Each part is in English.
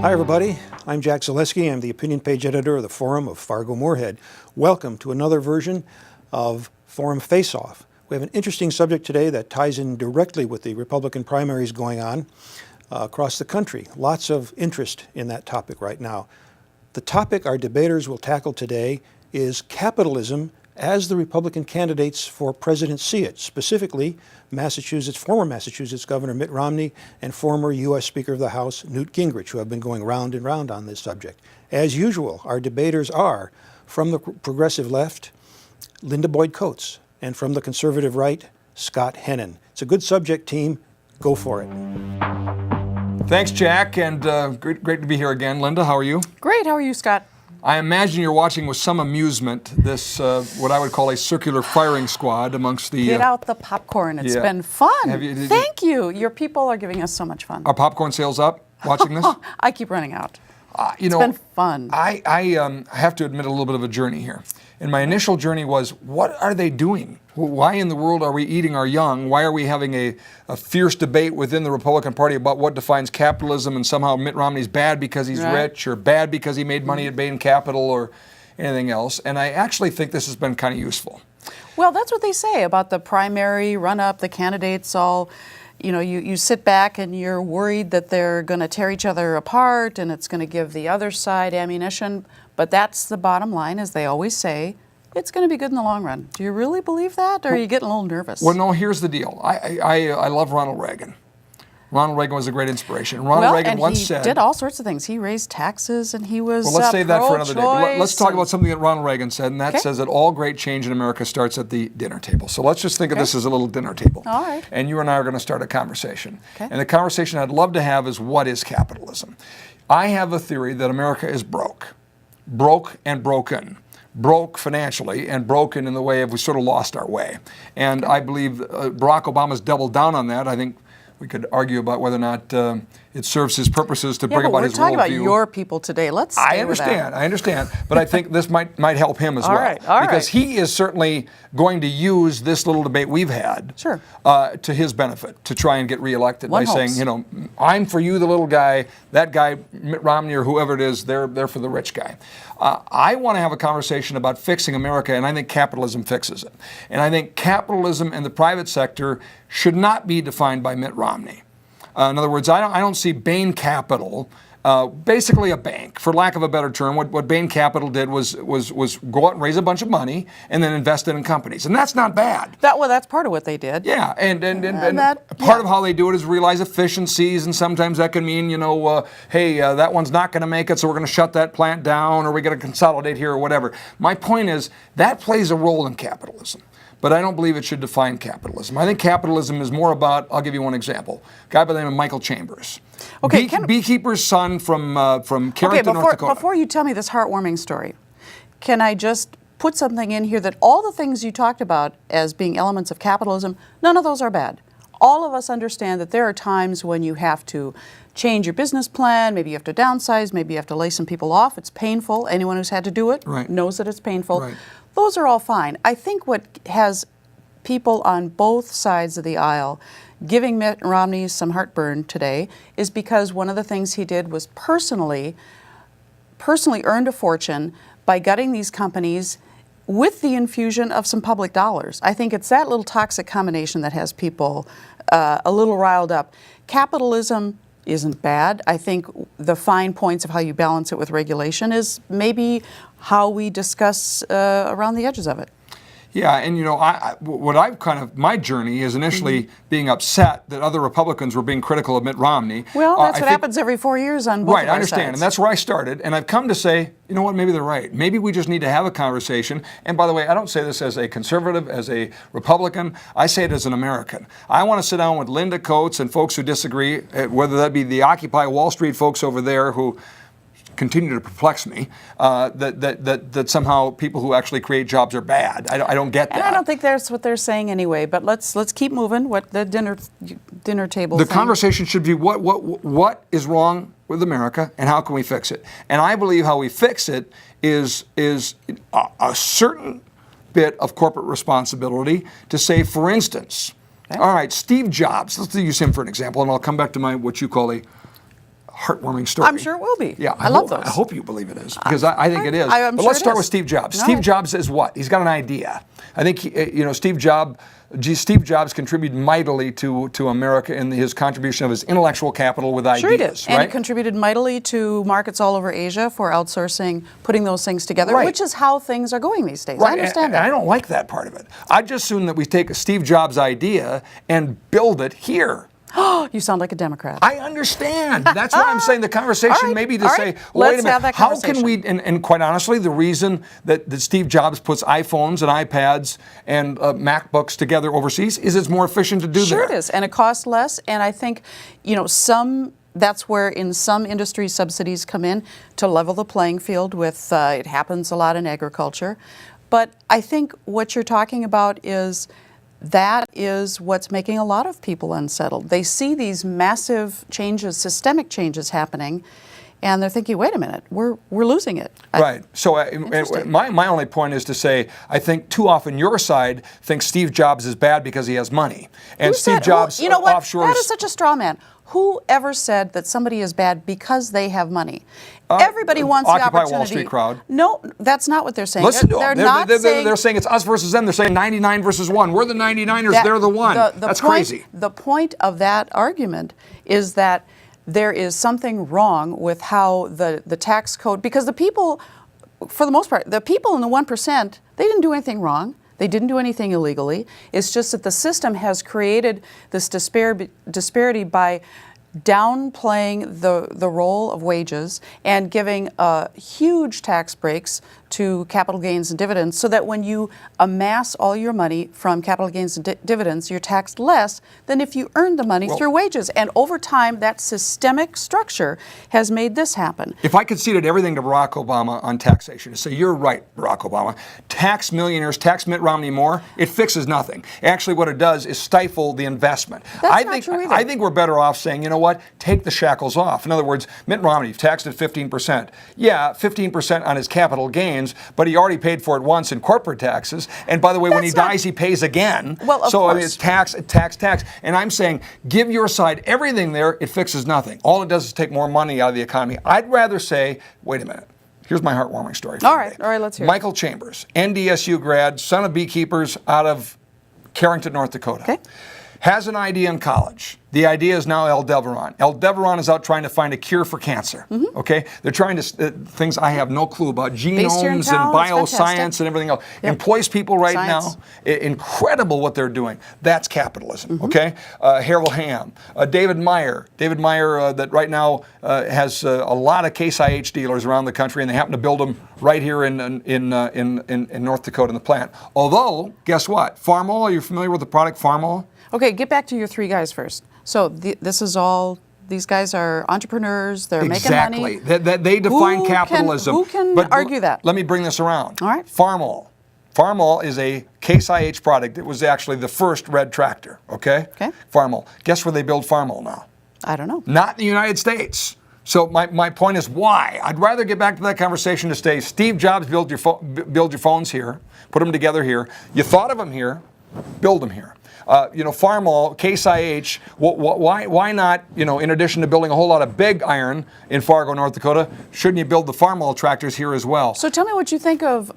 Hi everybody, I'm Jack Zaleski. I'm the opinion page editor of the Forum of Fargo-Moorhead. Welcome to another version of Forum Face-Off. We have an interesting subject today that ties in directly with the Republican primaries going on across the country. Lots of interest in that topic right now. The topic our debaters will tackle today is capitalism as the Republican candidates for president see it, specifically former Massachusetts Governor Mitt Romney and former U.S. Speaker of the House Newt Gingrich, who have been going round and round on this subject. As usual, our debaters are, from the progressive left, Linda Boyd Coates, and from the conservative right, Scott Hennen. It's a good subject, team. Go for it. Thanks, Jack, and great to be here again. Linda, how are you? Great. How are you, Scott? I imagine you're watching with some amusement this, what I would call a circular firing squad amongst the... Get out the popcorn. It's been fun. Thank you. Your people are giving us so much fun. Are popcorn sales up watching this? I keep running out. It's been fun. I have to admit a little bit of a journey here. And my initial journey was, what are they doing? Why in the world are we eating our young? Why are we having a fierce debate within the Republican Party about what defines capitalism, and somehow Mitt Romney's bad because he's rich, or bad because he made money at Bain Capital, or anything else? And I actually think this has been kind of useful. Well, that's what they say about the primary run-up, the candidates all... You sit back and you're worried that they're going to tear each other apart and it's going to give the other side ammunition. But that's the bottom line, as they always say. It's going to be good in the long run. Do you really believe that, or are you getting a little nervous? Well, no, here's the deal. I love Ronald Reagan. Ronald Reagan was a great inspiration. Ronald Reagan once said... he did all sorts of things. He raised taxes and he was Well, let's save that for another day. Let's talk and... about something that Ronald Reagan said, and that says that all great change in America starts at the dinner table. So let's just think of this as a little dinner table. All right. And you and I are going to start a conversation. Okay. And the conversation I'd love to have is, what is capitalism? I have a theory that America is broke. Broke and broken. Broke financially and broken in the way of we sort of lost our way. And I believe Barack Obama's doubled down on that. I think we could argue about whether or not it serves his purposes to bring about his worldview. We're talking about your people today. Let's stay with that. I understand. But I think this might help him as well. All right. Because he is certainly going to use this little debate we've had to his benefit, to try and get reelected by saying, I'm for you, the little guy, that guy, Mitt Romney or whoever it is, they're for the rich guy. I want to have a conversation about fixing America, and I think capitalism fixes it. And I think capitalism and the private sector should not be defined by Mitt Romney. In other words, I don't see Bain Capital, basically a bank, for lack of a better term. What Bain Capital did was go out and raise a bunch of money and then invest it in companies. And that's not bad. That's part of what they did. Yeah, and part of how they do it is realize efficiencies, and sometimes that can mean, hey, that one's not going to make it, so we're going to shut that plant down, or we're going to consolidate here, or whatever. My point is, that plays a role in capitalism. But I don't believe it should define capitalism. I think capitalism is more about, I'll give you one example, a guy by the name of Michael Chambers. Okay, beekeeper's son from Carrington, North Dakota. Before you tell me this heartwarming story, can I just put something in here that all the things you talked about as being elements of capitalism, none of those are bad. All of us understand that there are times when you have to change your business plan, maybe you have to downsize, maybe you have to lay some people off. It's painful. Anyone who's had to do it knows that it's painful. Right. Those are all fine. I think what has people on both sides of the aisle giving Mitt Romney some heartburn today is because one of the things he did was personally earned a fortune by gutting these companies with the infusion of some public dollars. I think it's that little toxic combination that has people a little riled up. Capitalism isn't bad. I think the fine points of how you balance it with regulation is maybe how we discuss around the edges of it. Yeah, and my journey is initially being upset that other Republicans were being critical of Mitt Romney. Well, that's what happens every 4 years on both Right, of our I understand, sides. and that's where I started, and I've come to say, you know what, maybe they're right. Maybe we just need to have a conversation. And by the way, I don't say this as a conservative, as a Republican. I say it as an American. I want to sit down with Linda Coates and folks who disagree, whether that be the Occupy Wall Street folks over there who continue to perplex me, that somehow people who actually create jobs are bad. I don't get that. And I don't think that's what they're saying anyway, but let's keep moving. What the dinner table thing. Conversation should be what is wrong with America and how can we fix it? And I believe how we fix it is a certain bit of corporate responsibility to say, for instance, all right, Steve Jobs, let's use him for an example, and I'll come back to what you call a heartwarming story. I'm sure it will be. Yeah, I love those. I hope you believe it is, because I think it is. I'm but sure let's it start is. with Steve Jobs. No. Steve Jobs is what? He's got an idea. I think Steve Jobs contributed mightily to America in his contribution of his intellectual capital with ideas. Sure he did. And right? he contributed mightily to markets all over Asia for outsourcing, putting those things together, Right. which is how things are going these days. Right. I understand and that. I don't like that part of it. I'd just assume that we take a Steve Jobs idea and build it here. You sound like a Democrat. I understand. That's why I'm saying the conversation All right, maybe to all say, right. well, wait Let's a minute, have that how can we, conversation. and quite honestly, the reason that Steve Jobs puts iPhones and iPads and MacBooks together overseas is it's more efficient to do that. Sure it is, and it costs less, and I think, that's where in some industries subsidies come in to level the playing field with, it happens a lot in agriculture. But I think what you're talking about is that is what's making a lot of people unsettled. They see these massive changes, systemic changes happening, and they're thinking, wait a minute, we're losing it. Right. So my only point is to say, I think too often your side thinks Steve Jobs is bad because he has money. And Steve Jobs you know what? offshores. That is such a straw man. Who ever said that somebody is bad because they have money? Everybody wants the Occupy opportunity. Wall Street crowd. No, that's not what they're saying. Listen to they're them. not saying. They're saying it's us versus them. They're saying 99 versus 1. We're the 99ers. They're the 1. That's crazy. The point of that argument is that there is something wrong with how the tax code, because the people, for the most part, the people in the 1%, they didn't do anything wrong. They didn't do anything illegally. It's just that the system has created this disparity by downplaying the role of wages and giving huge tax breaks to capital gains and dividends, so that when you amass all your money from capital gains and dividends, you're taxed less than if you earned the money through wages. And over time, that systemic structure has made this happen. If I conceded everything to Barack Obama on taxation, to say, you're right, Barack Obama, tax millionaires, tax Mitt Romney more, it fixes nothing. Actually, what it does is stifle the investment. That's not true either. I think we're better off saying, you know what, take the shackles off. In other words, Mitt Romney taxed at 15%. Yeah, 15% on his capital gains, but he already paid for it once in corporate taxes. And by the way, when he dies, he pays again. Well, of so course. I mean, it's tax. And I'm saying, give your side everything there, it fixes nothing. All it does is take more money out of the economy. I'd rather say, wait a minute. Here's my heartwarming story. All right, let's hear it. Michael Chambers, NDSU grad, son of beekeepers out of Carrington, North Dakota. Okay. Has an idea in college. The idea is now Aldebaran. Aldebaran is out trying to find a cure for cancer. Okay, they're trying to things I have no clue about, genomes and bioscience and everything else. Yep. Employs people right Science. now. Incredible what they're doing. That's capitalism. Okay, Harold Hamm, David Meyer. David Meyer that right now has a lot of Case IH dealers around the country, and they happen to build them right here in North Dakota in the plant. Although, guess what? Farmall. Are you familiar with the product Farmall? Okay, get back to your three guys first. So this is all, these guys are entrepreneurs, they're making money. Exactly. They define capitalism. Who can argue that? Let me bring this around. All right. Farmall. Farmall is a Case IH product. It was actually the first red tractor, okay? Okay. Farmall. Guess where they build Farmall now? I don't know. Not in the United States. So my point is why? I'd rather get back to that conversation to say, Steve Jobs build your phones here, put them together here. You thought of them here, build them here. Farmall, Case IH, why not, in addition to building a whole lot of big iron in Fargo, North Dakota, shouldn't you build the Farmall tractors here as well? So tell me what you think of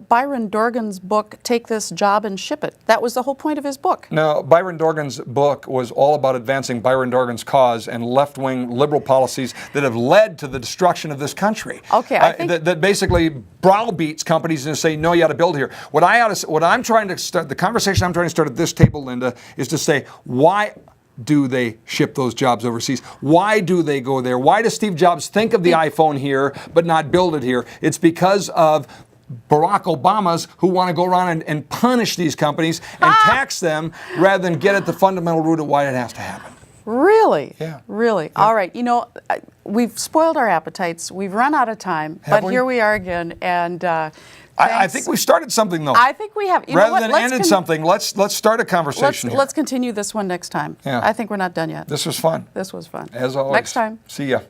Byron Dorgan's book, Take This Job and Ship It. That was the whole point of his book. No, Byron Dorgan's book was all about advancing Byron Dorgan's cause and left-wing liberal policies that have led to the destruction of this country. Okay, I think that basically browbeats companies and say, no, you ought to build here. The conversation I'm trying to start at this table, Linda, is to say, why do they ship those jobs overseas? Why do they go there? Why does Steve Jobs think of the iPhone here but not build it here? It's because of Barack Obamas who want to go around and punish these companies and tax them rather than get at the fundamental root of why it has to happen. Really? Yeah. Really? Yeah. All right. We've spoiled our appetites. We've run out of time. But here we are again. And I think we started something, though. I think we have. Rather than ended something, let's start a conversation here. Let's continue this one next time. Yeah. I think we're not done yet. This was fun. This was fun. As always. Next time. See ya.